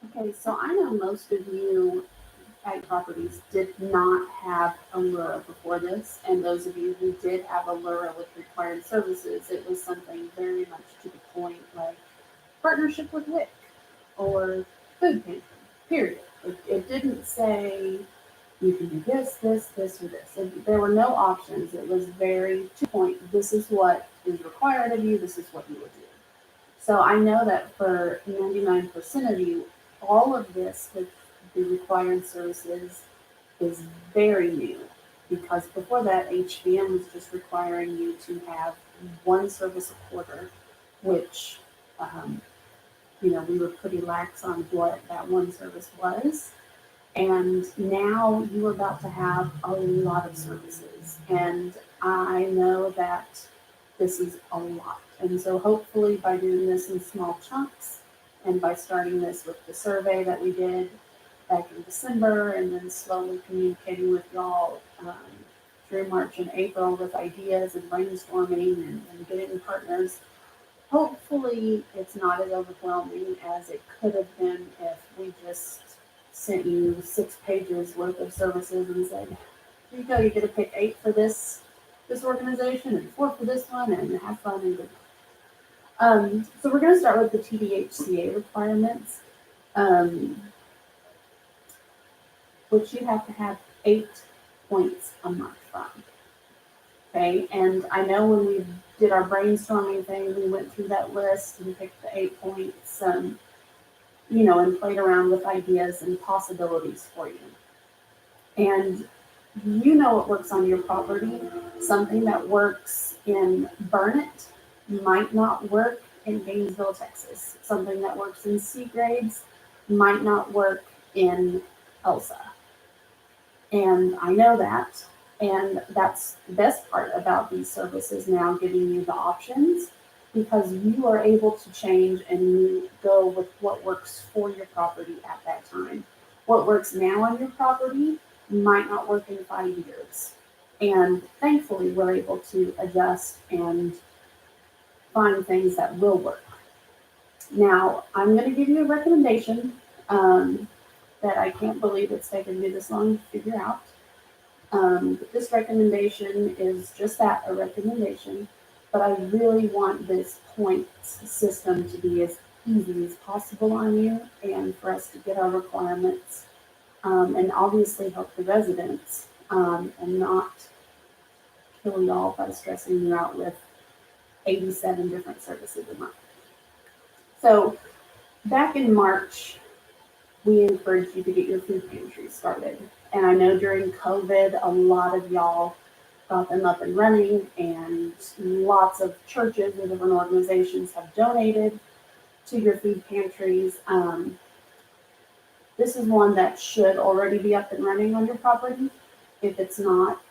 Okay, so I know most of you ag properties did not have Allura before this, and those of you who did have Allura with required services, it was something very much to the point, like partnership with WIC or food pantry, period. It didn't say you can do this, this, or this. There were no options. It was very to the point, this is what is required of you, this is what you will do. So I know that for 99% of you, all of this with the required services is very new because before that, HVM was just requiring you to have one service a quarter, which, um, we were pretty lax on what that one service was. And now you're about to have a lot of services. And I know that this is a lot. And so hopefully by doing this in small chunks and by starting this with the survey that we did back in December and then slowly communicating with y'all through March and April with ideas and brainstorming and getting partners, hopefully it's not as overwhelming as it could have been if we just sent you 6 pages worth of services and said, here you go, you get to pick 8 for this organization and 4 for this one and have fun and good. So we're going to start with the TDHCA requirements, um, which you have to have 8 points a month from. Okay, and I know when we did our brainstorming thing, we went through that list and picked the 8 points, and played around with ideas and possibilities for you. And you know what works on your property. Something that works in Burnett might not work in Gainesville, Texas. Something that works in Seagrades might not work in Elsa. And I know that. And that's the best part about these services now giving you the options because you are able to change and you go with what works for your property at that time. What works now on your property might not work in 5 years. And thankfully, we're able to adjust and find things that will work. Now, I'm going to give you a recommendation that I can't believe it's taken me this long to figure out. But this recommendation is just that, a recommendation. But I really want this points system to be as easy as possible on you and for us to get our requirements and obviously help the residents and not kill y'all by stressing you out with 87 different services a month. So back in March, we encouraged you to get your food pantry started. And I know during COVID, a lot of y'all got them up and running, and lots of churches and different organizations have donated to your food pantries. This is one that should already be up and running on your property. If it's not,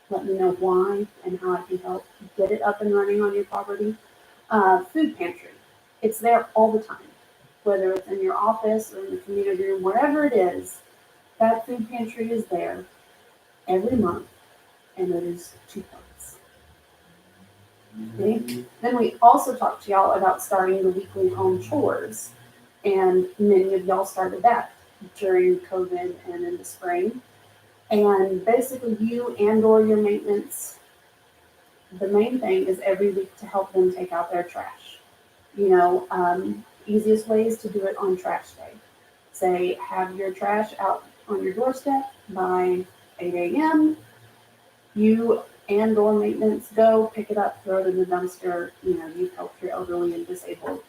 let me know why and how I can help get it up and running on your property. Food pantry. It's there all the time, whether it's in your office or in the community room, wherever it is, that food pantry is there every month, and it is 2 points. Okay? Then we also talked to y'all about starting the weekly home chores, and many of y'all started that during COVID and in the spring. And basically, you and or your maintenance, the main thing is every week to help them take out their trash. Easiest way is to do it on trash day. Say, have your trash out on your doorstep by 8 a.m. You and or maintenance go pick it up, throw it in the dumpster. You've helped your elderly and disabled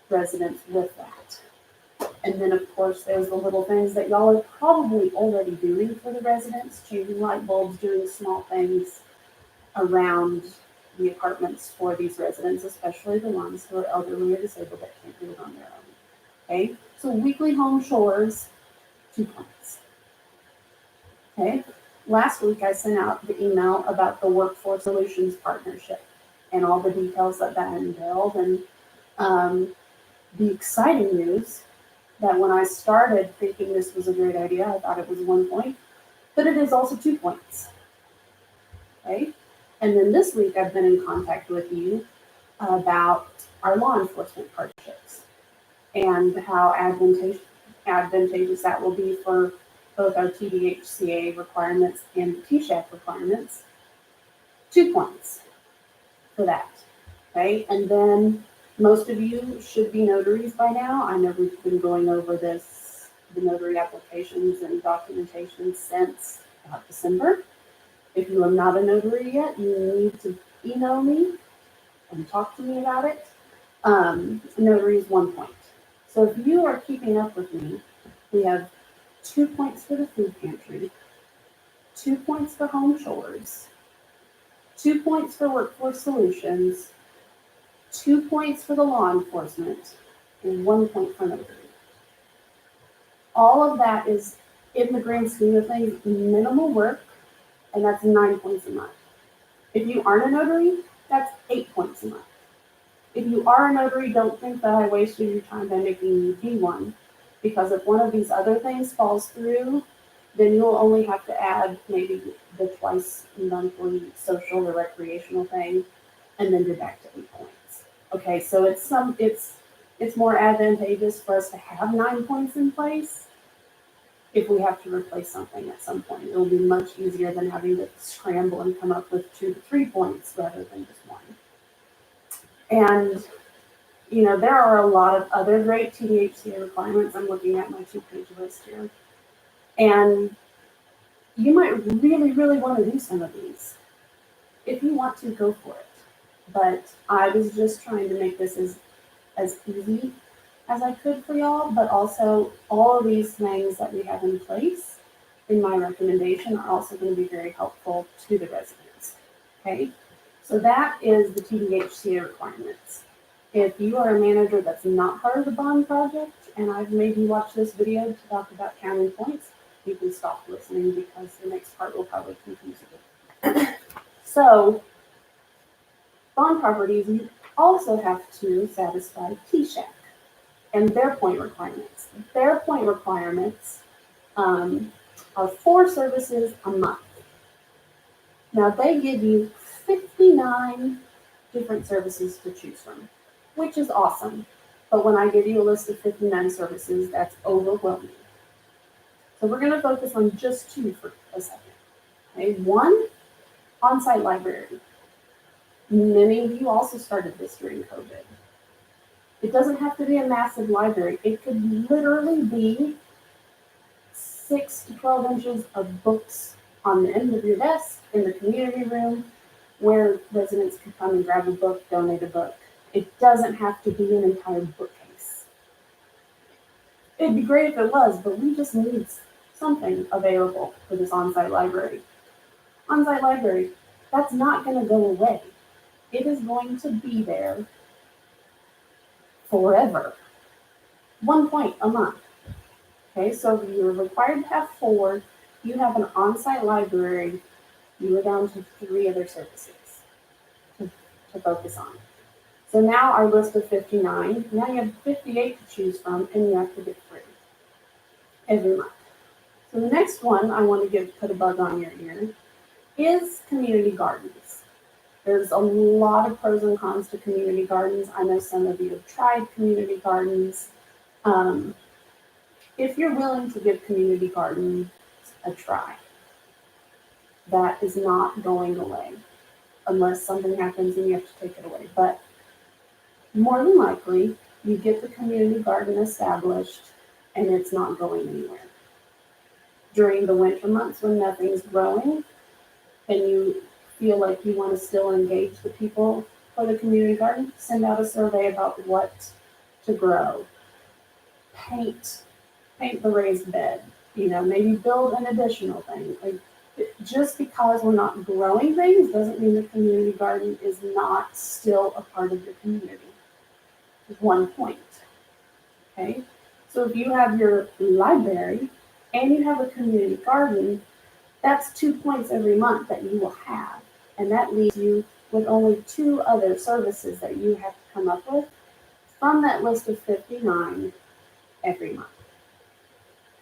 residents with that. And then, of course, there's the little things that y'all are probably already doing for the residents, changing light bulbs, doing small things around the apartments for these residents, especially the ones who are elderly or disabled that can't do it on their own. Okay, so weekly home chores, 2 points. Okay, last week I sent out the email about the Workforce Solutions Partnership and all the details that entailed. And the exciting news that when I started thinking this was a great idea, I thought it was 1 point, but it is also 2 points. Okay, and then this week I've been in contact with you about our law enforcement partnerships. and how advantageous that will be for both our TDHCA requirements and TSHAC requirements. 2 points for that. Okay, and then most of you should be notaries by now. I know we've been going over this, the notary applications and documentation since about December. If you are not a notary yet, you need to email me and talk to me about it. Notary is 1 point. So if you are keeping up with me, we have 2 points for the food pantry, 2 points for home chores, 2 points for workforce solutions, 2 points for the law enforcement, and 1 point for notary. All of that is, in the grand scheme of things, minimal work, and that's 9 points a month. If you aren't a notary, that's 8 points a month. If you are a notary, don't think that I wasted your time by making you be one, because if one of these other things falls through, then you'll only have to add maybe the twice monthly social or recreational thing, and then you're back to 8 points. Okay, so it's more advantageous for us to have 9 points in place. If we have to replace something at some point, it'll be much easier than having to scramble and come up with 2 to 3 points rather than just 1. And, you know, there are a lot of other great TDHCA requirements. I'm looking at my 2-page list here. And you might really, really want to do some of these. If you want to, go for it. But I was just trying to make this as easy as I could for y'all, but also all of these things that we have in place in my recommendation are also going to be very helpful to the residents. Okay, so that is the TDHCA requirements. If you are a manager that's not part of the bond project, and I've made you watch this video to talk about counting points, you can stop listening because the next part will probably confuse you. So, bond properties, you also have to satisfy TSHAC and their point requirements. Their point requirements are 4 services a month. Now, they give you 59 different services to choose from, which is awesome. But when I give you a list of 59 services, that's overwhelming. So we're going to focus on just 2 for a second. Okay, 1, on-site library. Many of you also started this during COVID. It doesn't have to be a massive library. It could literally be 6 to 12 inches of books on the end of your desk in the community room where residents can come and grab a book, donate a book. It doesn't have to be an entire bookcase. It'd be great if it was, but we just need something available for this on-site library. On-site library, that's not going to go away. It is going to be there forever. 1 point a month. Okay, so if you're required to have 4, you have an on-site library, you are down to 3 other services to focus on. So now our list of 59, now you have 58 to choose from, and you have to get 3 every month. So the next one I want to put a bug on your ear is community gardens. There's a lot of pros and cons to community gardens. I know some of you have tried community gardens. If you're willing to give community gardens a try, that is not going away unless something happens and you have to take it away. But more than likely, you get the community garden established and it's not going anywhere. During the winter months when nothing's growing and you feel like you want to still engage the people for the community garden, send out a survey about what to grow. Paint the raised bed, maybe build an additional thing. Like, just because we're not growing things doesn't mean the community garden is not still a part of your community. 1 point. Okay, so if you have your library and you have a community garden, that's 2 points every month that you will have. And that leaves you with only 2 other services that you have to come up with from that list of 59 every month.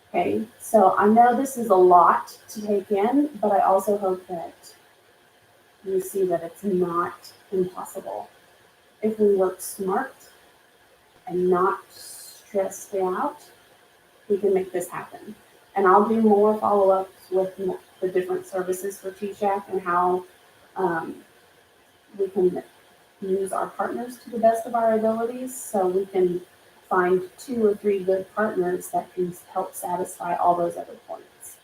Okay, so I know this is a lot to take in, but I also hope that you see that it's not impossible. If we work smart and not just stay out, we can make this happen. And I'll do more follow-ups with the different services for TSHAC and how we can use our partners to the best of our abilities, so we can find 2 or 3 good partners that can help satisfy all those other points.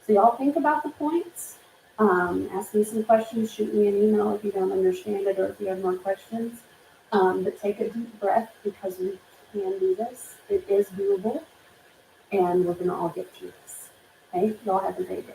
So y'all think about the points. Ask me some questions, shoot me an email if you don't understand it or if you have more questions. But take a deep breath, because we can do this. It is doable, and we're gonna all get through this. Okay, y'all have a great day.